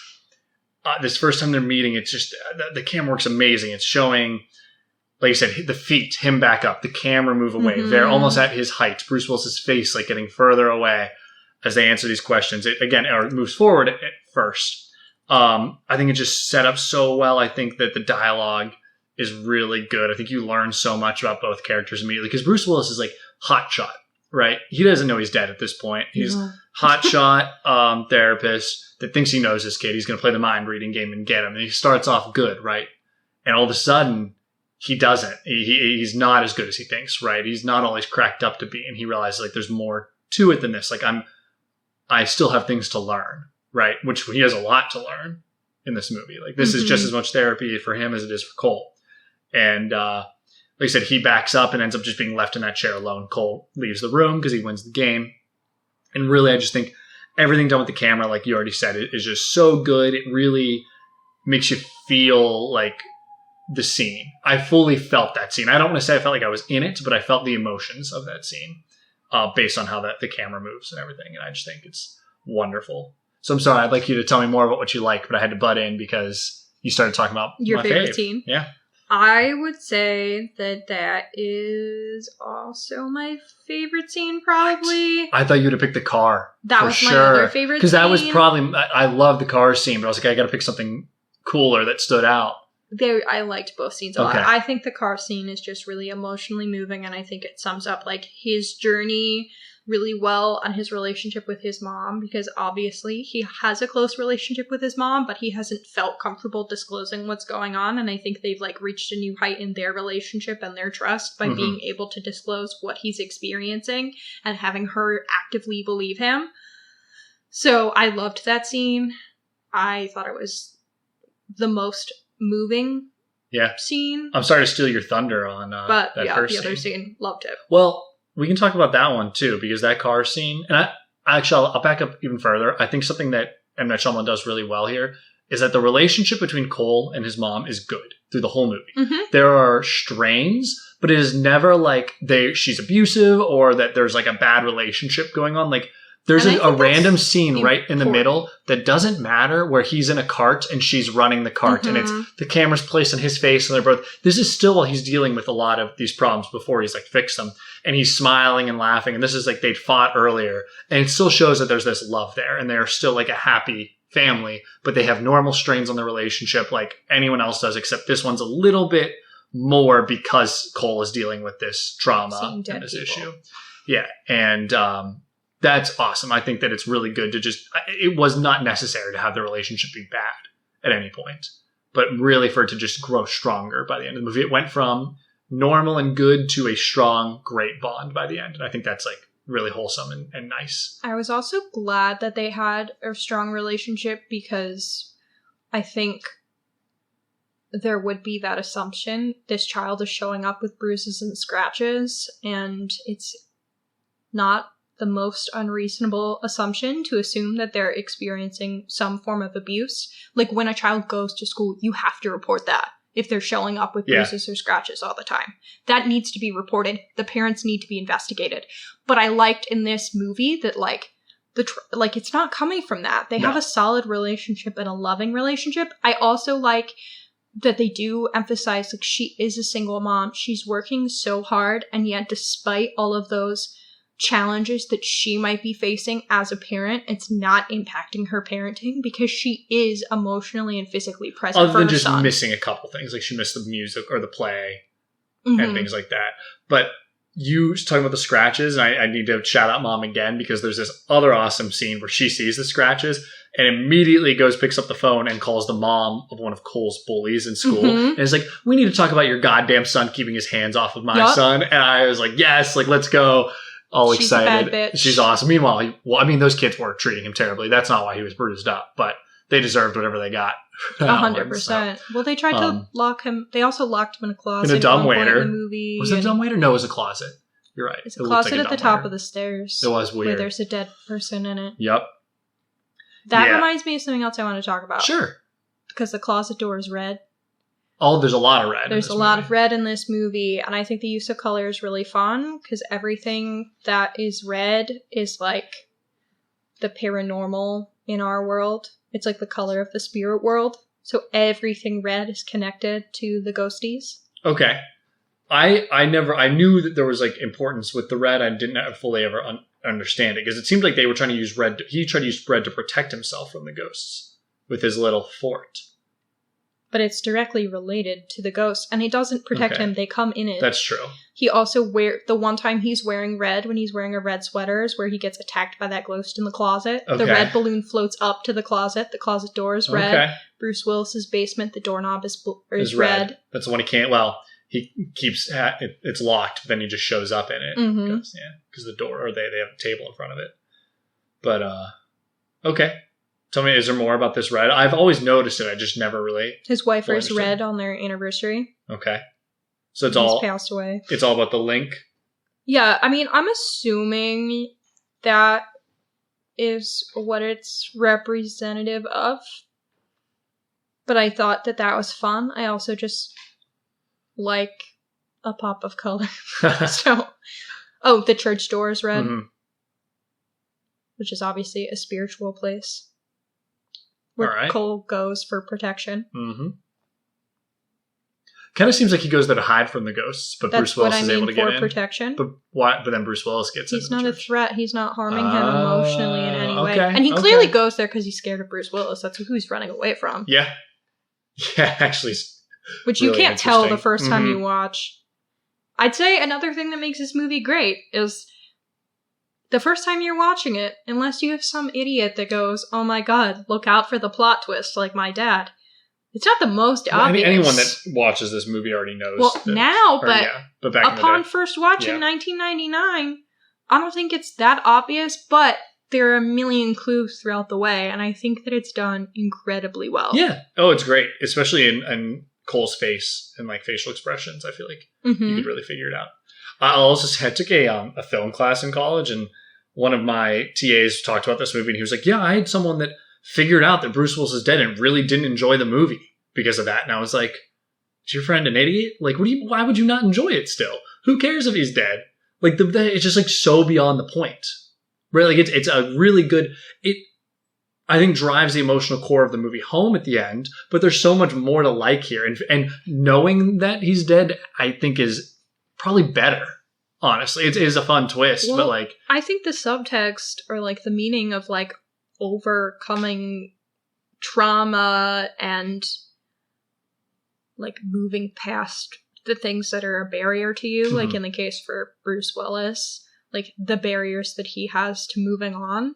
this first time they're meeting, it's just... The camera works amazing. It's showing, like you said, the feet, him back up, the camera move away. Mm-hmm. They're almost at his height. Bruce Willis's face, like, getting further away as they answer these questions. It moves forward at first. I think it just set up so well. I think that the dialogue is really good. I think you learn so much about both characters immediately, because Bruce Willis is like hotshot, right? He doesn't know he's dead at this point. He's hotshot therapist that thinks he knows this kid. He's going to play the mind reading game and get him. And he starts off good, right? And all of a sudden, he doesn't. He's not as good as he thinks, right? He's not always cracked up to be. And he realizes, like, there's more to it than this. Like, I still have things to learn, right? Which he has a lot to learn in this movie. Like, this is just as much therapy for him as it is for Cole. And like I said, he backs up and ends up just being left in that chair alone. Cole leaves the room because he wins the game. And really, I just think everything done with the camera, like you already said, it is just so good. It really makes you feel like the scene. I fully felt that scene. I don't want to say I felt like I was in it, but I felt the emotions of that scene based on how the camera moves and everything. And I just think it's wonderful. So I'm sorry, I'd like you to tell me more about what you like, but I had to butt in because you started talking about your my favorite fave. scene. Yeah. I would say that is also my favorite scene, probably. I thought you would have picked the car. That was my other favorite scene. Because that was probably... I love the car scene, but I was like, I got to pick something cooler that stood out. I liked both scenes a lot. I think the car scene is just really emotionally moving, and I think it sums up, like, his journey really well on his relationship with his mom, because obviously he has a close relationship with his mom, but he hasn't felt comfortable disclosing what's going on. And I think they've like reached a new height in their relationship and their trust by being able to disclose what he's experiencing and having her actively believe him. So I loved that scene. I thought it was the most moving scene. I'm sorry to steal your thunder on but that yeah, first the other scene. scene, loved it. Well, we can talk about that one too, because that car scene, and I'll back up even further. I think something that M. Night Shyamalan does really well here is that the relationship between Cole and his mom is good through the whole movie. There are strains, but it is never like she's abusive or that there's like a bad relationship going on. Like there's a random scene right in the middle that doesn't matter, where he's in a cart and she's running the cart and it's the camera's placed on his face and they're both, this is still while he's dealing with a lot of these problems before he's like fixed them, and he's smiling and laughing, and this is like they'd fought earlier, and it still shows that there's this love there and they're still like a happy family, but they have normal strains on the relationship like anyone else does, except this one's a little bit more because Cole is dealing with this trauma and this issue. Yeah. And that's awesome. I think that it's really good to it was not necessary to have the relationship be bad at any point, but really for it to just grow stronger by the end of the movie. It went from normal and good to a strong, great bond by the end. And I think that's like really wholesome and nice. I was also glad that they had a strong relationship, because I think there would be that assumption this child is showing up with bruises and scratches, and it's not the most unreasonable assumption to assume that they're experiencing some form of abuse. Like when a child goes to school, you have to report that if they're showing up with bruises or scratches all the time. That needs to be reported. The parents need to be investigated. But I liked in this movie that it's not coming from that. They have a solid relationship and a loving relationship. I also like that they do emphasize like she is a single mom. She's working so hard, and yet despite all of those challenges that she might be facing as a parent, it's not impacting her parenting, because she is emotionally and physically present for her son. Other than just missing a couple things, like she missed the music or the play and things like that. But you talking about the scratches, and I need to shout out Mom again, because there's this other awesome scene where she sees the scratches and immediately picks up the phone and calls the mom of one of Cole's bullies in school. And it's like, we need to talk about your goddamn son keeping his hands off of my son. And I was like, yes, like let's go. All She's excited. A bad bitch. She's awesome. Meanwhile, those kids were treating him terribly. That's not why he was bruised up, but they deserved whatever they got. 100%. Well, they tried to lock him. They also locked him in a closet. In a dumbwaiter. In the movie. Was it a dumbwaiter? No, it was a closet. You're right. It's a closet at the top of the stairs. It was weird. Where there's a dead person in it. Yep. That reminds me of something else I want to talk about. Sure. Because the closet door is red. Oh, there's a lot of red. There's a lot of red in this movie, and I think the use of color is really fun, because everything that is red is like the paranormal in our world. It's like the color of the spirit world. So everything red is connected to the ghosties. Okay. I knew that there was like importance with the red. I didn't fully ever understand it, because it seemed like they were trying to use red. He tried to use red to protect himself from the ghosts with his little fort. But it's directly related to the ghost, and it doesn't protect him. They come in it. That's true. He also the one time he's wearing red, when he's wearing a red sweater, is where he gets attacked by that ghost in the closet. Okay. The red balloon floats up to the closet. The closet door is red. Okay. Bruce Willis's basement, the doorknob is red. That's the one he can't. Well, he keeps it's locked, but then he just shows up in it. Because the door, or they have a table in front of it. But okay. Tell me, is there more about this red? I've always noticed it. I just never really. His wife wears red on their anniversary. Okay. So he's passed away. It's all about the link? Yeah, I mean, I'm assuming that is what it's representative of. But I thought that was fun. I also just like a pop of color. So, the church door is red. Which is obviously a spiritual place. Where Cole goes for protection. Kind of seems like he goes there to hide from the ghosts, but Bruce Willis is able to get in. Protection. But then Bruce Willis gets in. He's not a threat. He's not harming him emotionally in any way. And he clearly goes there because he's scared of Bruce Willis. That's who he's running away from. Yeah. Yeah, actually. Which you can't tell the first time you watch. I'd say another thing that makes this movie great is the first time you're watching it, unless you have some idiot that goes, oh my god, look out for the plot twist, like my dad. It's not the most obvious. Anyone that watches this movie already knows. Well, now, but back upon first watching 1999, I don't think it's that obvious, but there are a million clues throughout the way, and I think that it's done incredibly well. Yeah. Oh, it's great, especially in Cole's face and like facial expressions. I feel like you could really figure it out. I also took a film class in college, and one of my TAs talked about this movie, and he was like, yeah, I had someone that figured out that Bruce Willis is dead and really didn't enjoy the movie because of that. And I was like, is your friend an idiot? Like, why would you not enjoy it still? Who cares if he's dead? Like, it's just like so beyond the point. Right? Like, it's a really good, I think drives the emotional core of the movie home at the end, but there's so much more to like here. And knowing that he's dead, I think is probably better. Honestly, it is a fun twist, but like, I think the subtext or like the meaning of like overcoming trauma and like moving past the things that are a barrier to you, like in the case for Bruce Willis, like the barriers that he has to moving on,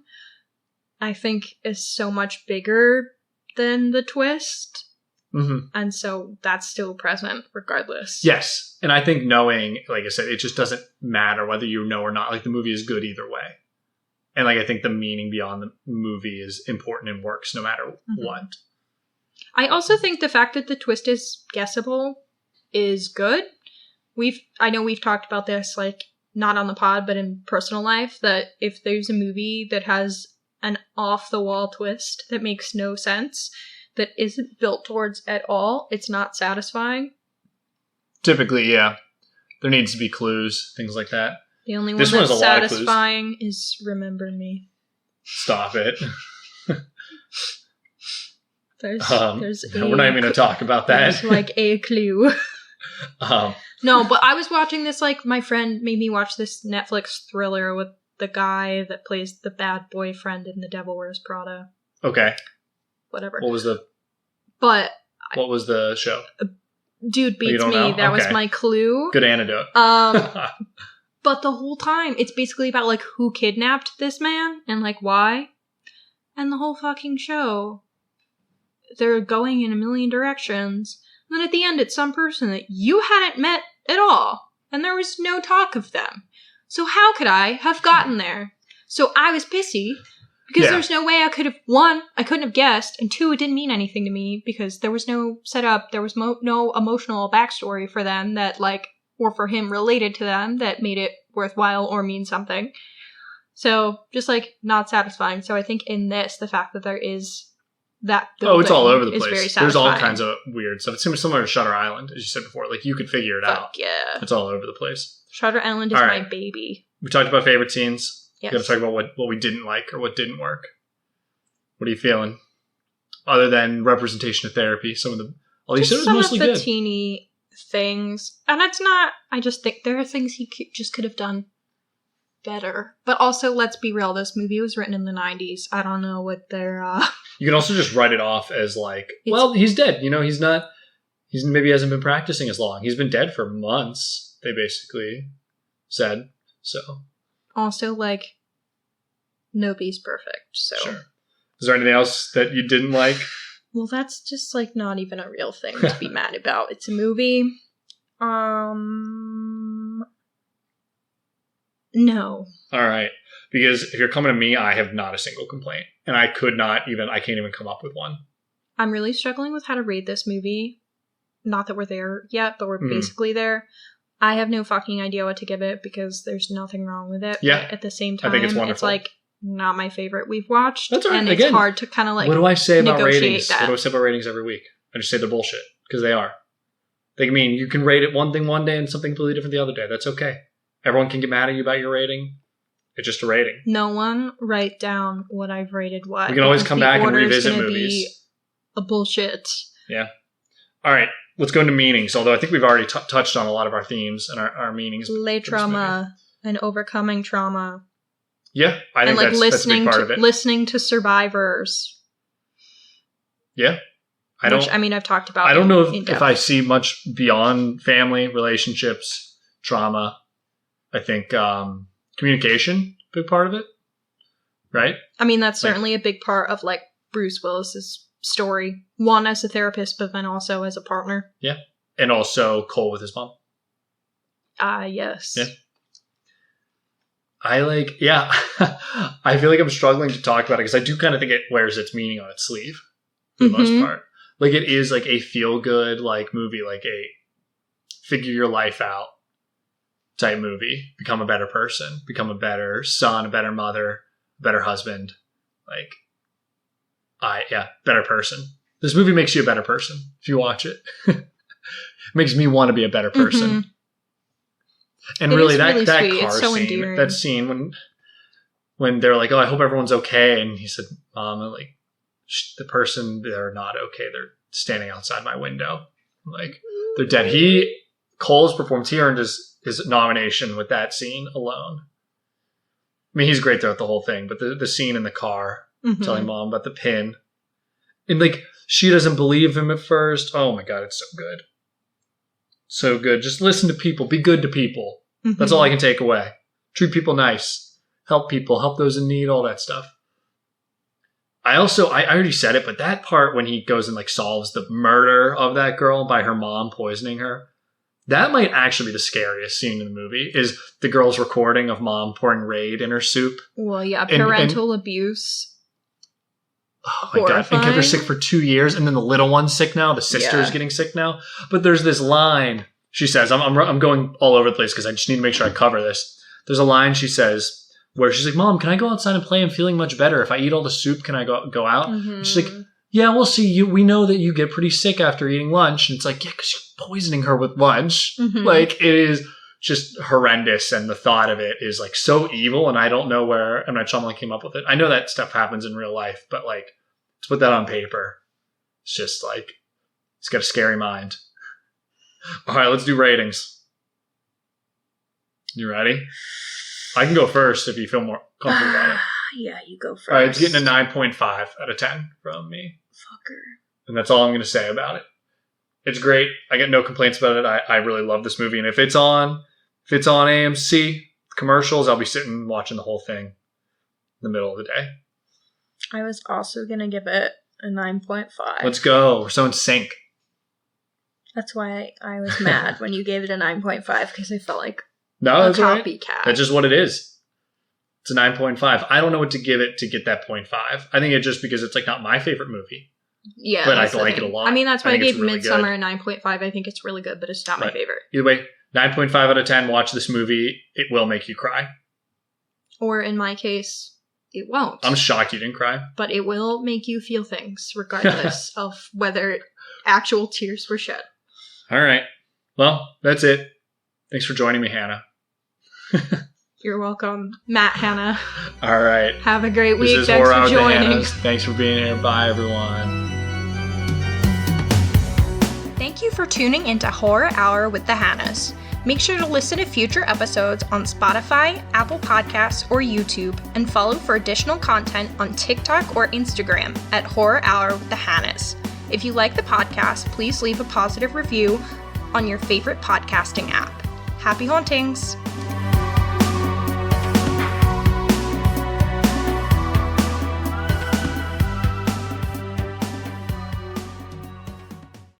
I think is so much bigger than the twist. And so that's still present regardless. Yes. And I think knowing, like I said, it just doesn't matter whether you know or not. Like the movie is good either way. And like I think the meaning beyond the movie is important and works no matter what. I also think the fact that the twist is guessable is good. I know we've talked about this, like not on the pod, but in personal life, that if there's a movie that has an off-the-wall twist that makes no sense, that isn't built towards at all, it's not satisfying. Typically, yeah. There needs to be clues, things like that. The only one that's satisfying is Remember Me. Stop it. There's we're not even going to talk about that. There's like a clue. No, but I was watching this, like my friend made me watch this Netflix thriller with the guy that plays the bad boyfriend in The Devil Wears Prada. Okay. Whatever. What was the show? Dude Beats Me. That was my clue. Good antidote. But the whole time, it's basically about like who kidnapped this man and like why. And the whole fucking show, they're going in a million directions. And then at the end, it's some person that you hadn't met at all. And there was no talk of them. So how could I have gotten there? So I was pissy. Because there's no way I could have, one, I couldn't have guessed, and two, it didn't mean anything to me because there was no setup, there was no emotional backstory for them that, like, or for him related to them that made it worthwhile or mean something. So, just, like, not satisfying. So I think in this, the fact that there is that building it's all over the place. Very satisfying. There's all kinds of weird stuff. It's similar to Shutter Island, as you said before. Like, you could figure it out. Yeah. It's all over the place. Shutter Island is my baby. We talked about favorite scenes. Yes. We got to talk about what we didn't like or what didn't work. What are you feeling? Other than representation of therapy, some of the mostly good. Teeny things, and it's not. I just think there are things he just could have done better. But also, let's be real. This movie was written in the 90s. I don't know what their. You can also just write it off as like, well, he's dead. You know, he's not. He's maybe hasn't been practicing as long. He's been dead for months. They basically said so. Also, like, nobody's perfect, so. Sure. Is there anything else that you didn't like? Well, that's just, like, not even a real thing to be mad about. It's a movie. No. All right. Because if you're coming to me, I have not a single complaint. And I can't even come up with one. I'm really struggling with how to rate this movie. Not that we're there yet, but we're basically there. I have no fucking idea what to give it because there's nothing wrong with it. Yeah. But at the same time, I think it's wonderful. It's like not my favorite we've watched. That's all right. And Again, it's hard to kind of like what do I say about ratings? That. What do I say about ratings every week? I just say they're bullshit because they are. They mean you can rate it one thing one day and something completely different the other day. That's okay. Everyone can get mad at you about your rating. It's just a rating. No one write down what I've rated what. We can always come back and revisit movies. Be a bullshit. Yeah. All right. Let's go into meanings, although I think we've already touched on a lot of our themes and our meanings. Lay trauma and overcoming trauma. Yeah, I think that's a big part of it. Listening to survivors. Yeah. I've talked about. I don't know if I see much beyond family, relationships, trauma. I think communication big part of it, right? I mean, that's certainly a big part of like Bruce Willis's story. One as a therapist, but then also as a partner. Yeah, and also Cole with his mom. Yes. Yeah. I feel like I'm struggling to talk about it because I do kind of think it wears its meaning on its sleeve for the most part. Like it is like a feel good like movie, like a figure your life out type movie. Become a better person, become a better son, a better mother, a better husband. Better person. This movie makes you a better person if you watch it. It makes me want to be a better person. And really, that car so scene, endearing. that scene when they're like, "Oh, I hope everyone's okay," and he said, "Mom, like the person, they're not okay. They're standing outside my window, like they're dead." Cole's performance, he earned his nomination with that scene alone. I mean, he's great throughout the whole thing, but the scene in the car telling Mom about the pin, and like she doesn't believe him at first. Oh my God, it's so good. So good. Just listen to people. Be good to people. That's all I can take away. Treat people nice. Help people. Help those in need. All that stuff. I already said it, but that part when he goes and like solves the murder of that girl by her mom poisoning her, that might actually be the scariest scene in the movie, is the girl's recording of Mom pouring Raid in her soup. Well, yeah, parental abuse. Oh my God. And kept her sick for 2 years. And then the little one's sick now. The sister's getting sick now. But there's this line she says, I'm going all over the place because I just need to make sure I cover this. There's a line she says where she's like, "Mom, can I go outside and play? I'm feeling much better. If I eat all the soup, can I go out?" And she's like, "Yeah, we'll see. We know that you get pretty sick after eating lunch." And it's like, yeah, because you're poisoning her with lunch. Like, it is just horrendous. And the thought of it is like so evil. And I don't know where M. Night Shyamalan came up with it. I know that stuff happens in real life, but like, to put that on paper, it's just like, it's got a scary mind. All right, let's do ratings. You ready? I can go first if you feel more comfortable about it. Yeah, you go first. All right, it's getting a 9.5 out of 10 from me. Fucker. And that's all I'm going to say about it. It's great. I get no complaints about it. I really love this movie. And if it's on AMC commercials, I'll be sitting watching the whole thing in the middle of the day. I was also going to give it a 9.5. Let's go. We're so in sync. That's why I was mad when you gave it a 9.5, because I felt like a copycat. Right. That's just what it is. It's a 9.5. I don't know what to give it to get that 0.5. I think it's just because it's like not my favorite movie. Yeah. But I like it a lot. I mean, that's why I gave really Midsommar a 9.5. I think it's really good, but it's not my favorite. Either way, 9.5 out of 10. Watch this movie. It will make you cry. Or in my case, it won't. I'm shocked you didn't cry. But it will make you feel things, regardless of whether actual tears were shed. All right. Well, that's it. Thanks for joining me, Hannah. You're welcome, Matt, Hanna. All right. Have a great week. This is Thanks Horror for joining. Thanks for being here. Bye, everyone. Thank you for tuning into Horror Hour with the Hannas. Make sure to listen to future episodes on Spotify, Apple Podcasts, or YouTube, and follow for additional content on TikTok or Instagram at Horror Hour with the Hannas. If you like the podcast, please leave a positive review on your favorite podcasting app. Happy hauntings!